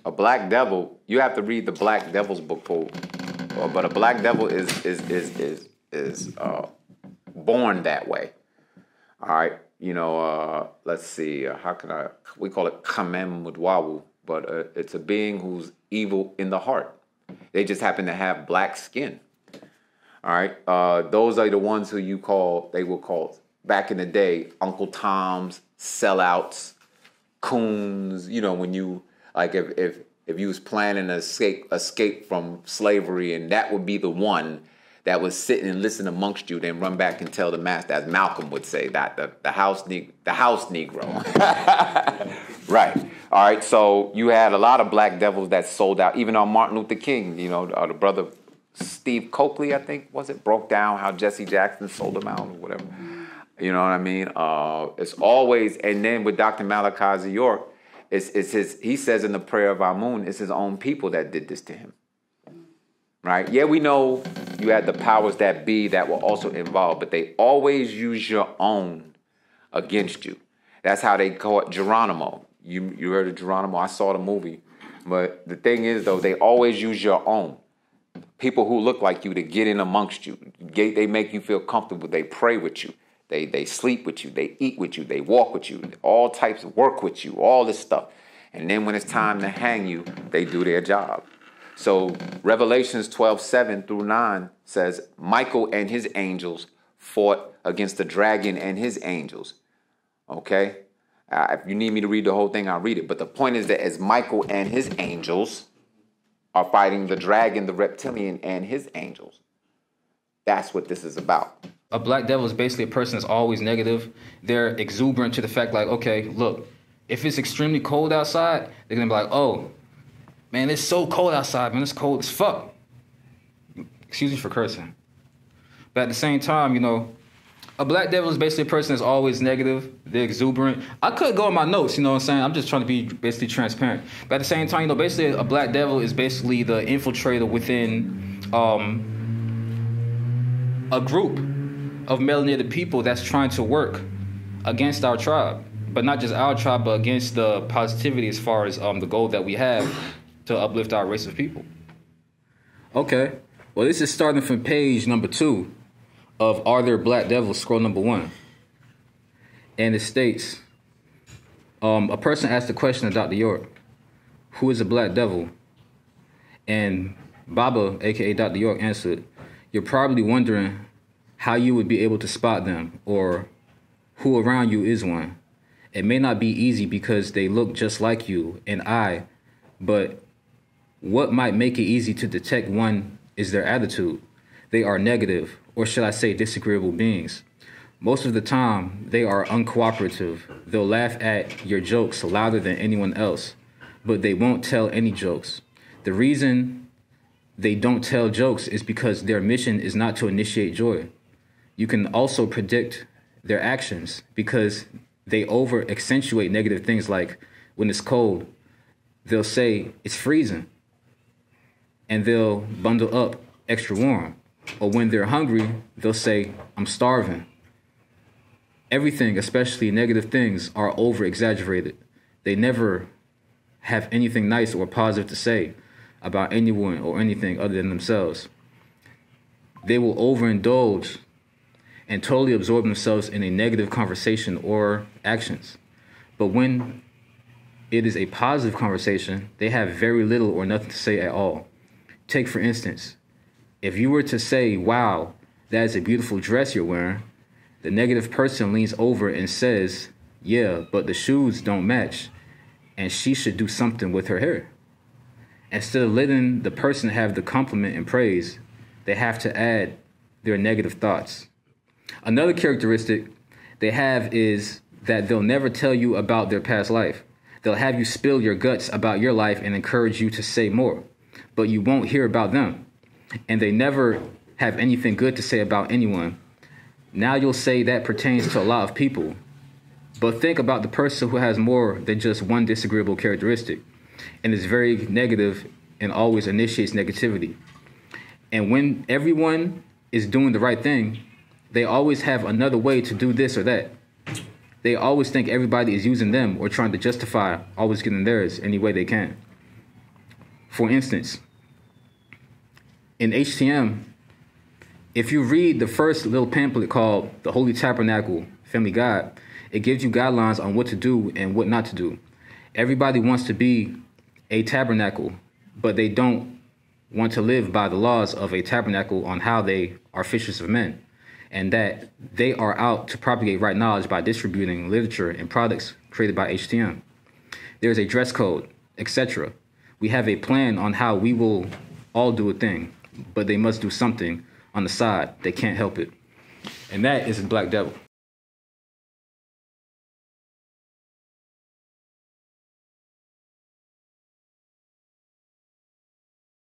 A black devil, you have to read the Black Devil's book for, but a black devil is born that way. All right, let's see, we call it Kamem Mudwawu, but it's a being who's evil in the heart. They just happen to have black skin. All right, those are the ones who they were called back in the day, Uncle Toms, sellouts, coons. When you, like, if you was planning to escape from slavery, and that would be the one that was sitting and listen amongst you, then run back and tell the master, as Malcolm would say, that the house Negro. Right. All right. So you had a lot of black devils that sold out. Even on Martin Luther King, the brother Steve Coakley, I think, broke down how Jesse Jackson sold him out or whatever. You know what I mean? It's always, and then with Dr. Malachi Z. York, he says in the prayer of Amun, it's his own people that did this to him. Right? Yeah, we know you had the powers that be that were also involved, but they always use your own against you. That's how they caught Geronimo. You heard of Geronimo? I saw the movie. But the thing is, though, they always use your own. People who look like you to get in amongst you. They make you feel comfortable. They pray with you. They sleep with you. They eat with you. They walk with you. All types of work with you. All this stuff. And then when it's time to hang you, they do their job. So Revelations 12:7-9 says, Michael and his angels fought against the dragon and his angels. Okay? If you need me to read the whole thing, I'll read it. But the point is that as Michael and his angels are fighting the dragon, the reptilian, and his angels, that's what this is about. A black devil is basically a person that's always negative. They're exuberant to the fact, like, okay, look, if it's extremely cold outside, they're going to be like, oh, man, it's so cold outside, man. It's cold as fuck. Excuse me for cursing. But at the same time, a black devil is basically a person that's always negative. They're exuberant. I could go in my notes, you know what I'm saying? I'm just trying to be basically transparent. But at the same time, basically a black devil is basically the infiltrator within a group of melanated people that's trying to work against our tribe. But not just our tribe, but against the positivity as far as the goal that we have to uplift our race of people. Okay. Well, this is starting from page number 2 of Are There Black Devils, scroll number 1. And it states, a person asked the question of Dr. York, who is a black devil? And Baba, a.k.a. Dr. York, answered, you're probably wondering how you would be able to spot them or who around you is one. It may not be easy because they look just like you and I, but what might make it easy to detect one is their attitude. They are negative, or should I say disagreeable beings. Most of the time, they are uncooperative. They'll laugh at your jokes louder than anyone else, but they won't tell any jokes. The reason they don't tell jokes is because their mission is not to initiate joy. You can also predict their actions because they over-accentuate negative things like when it's cold, they'll say it's freezing and they'll bundle up extra warm. Or when they're hungry, they'll say, I'm starving. Everything, especially negative things, are over-exaggerated. They never have anything nice or positive to say about anyone or anything other than themselves. They will overindulge and totally absorb themselves in a negative conversation or actions. But when it is a positive conversation, they have very little or nothing to say at all. Take, for instance, if you were to say, wow, that is a beautiful dress you're wearing, the negative person leans over and says, yeah, but the shoes don't match, and she should do something with her hair. Instead of letting the person have the compliment and praise, they have to add their negative thoughts. Another characteristic they have is that they'll never tell you about their past life. They'll have you spill your guts about your life and encourage you to say more, but you won't hear about them. And they never have anything good to say about anyone. Now you'll say that pertains to a lot of people, but think about the person who has more than just one disagreeable characteristic and is very negative and always initiates negativity. And when everyone is doing the right thing, they always have another way to do this or that. They always think everybody is using them or trying to justify always getting theirs any way they can. For instance, in HTM, if you read the first little pamphlet called The Holy Tabernacle, Family Guide, it gives you guidelines on what to do and what not to do. Everybody wants to be a tabernacle, but they don't want to live by the laws of a tabernacle on how they are fishers of men, and that they are out to propagate right knowledge by distributing literature and products created by HTM. There is a dress code, etc. We have a plan on how we will all do a thing, but they must do something on the side. They can't help it. And that is the Black Devil.